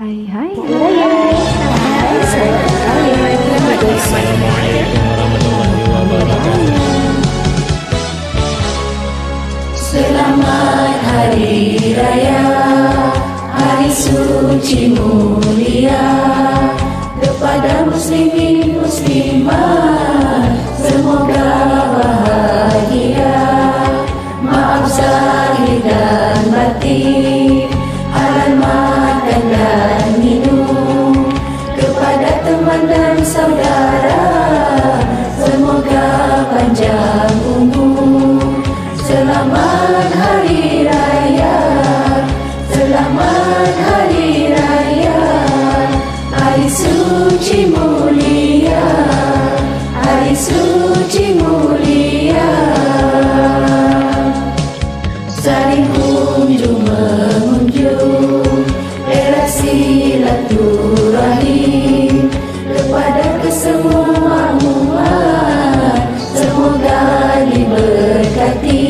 Hai hai. Hai. Assalamualaikum warahmatullahi wabarakatuh. Selamat Hari Raya, Hari Suci Mulia, kepada muslimin muslimat, semoga bahagia. Maaf zahir dan batin, halal makan dan minum, kepada teman dan saudara, semoga panjang umur. Selamat Hari Raya, selamat Hari Raya, Hari Suci Mulia, Hari Suci Mulia. Saling kunjung mengunjung, erat silaturahim, kepada kesemua umat, semoga diberkati.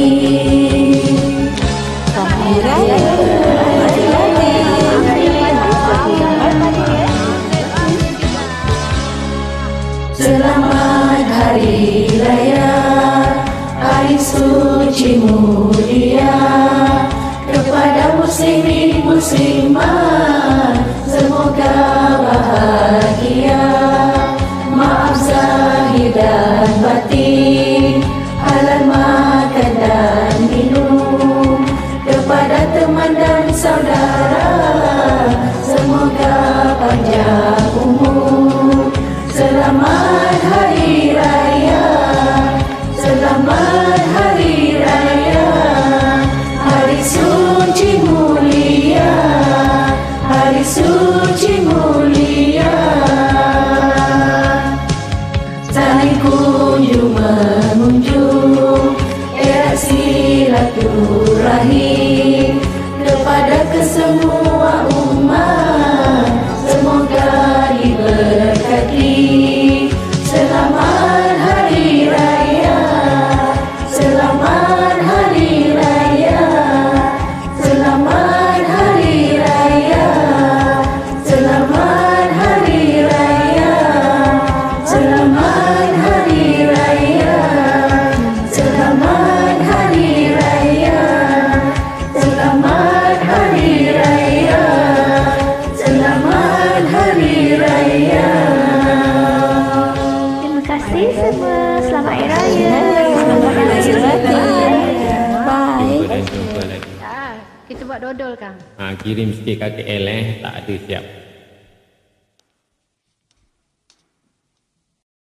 Selamat Hari Raya, Hari Suci Mulia, kepada muslimin muslimat, semoga bahagia. Maaf zahir dan batin, halal makan dan minum, kepada teman dan saudara, semoga panjang umur. Selamat Hari Raya, selamat Hari Raya, Hari Suci Mulia, Hari Suci Mulia. Saling kunjung mengunjung, erat silaturahim, kepada kesemua umat, semoga diberkati. Selamat Hari Raya, selamat Hari Raya, selamat Hari Raya, selamat Hari Raya, selamat Hari Raya, selamat Hari Raya, selamat Hari Raya, selamat Hari Raya. Terima kasih semua. Selamat Hari Raya. Selamat Hari Raya. Bye. Jumpa dan jumpa lagi. Kita buat dodol kan? Kirim sikit kat KL tak ada siap.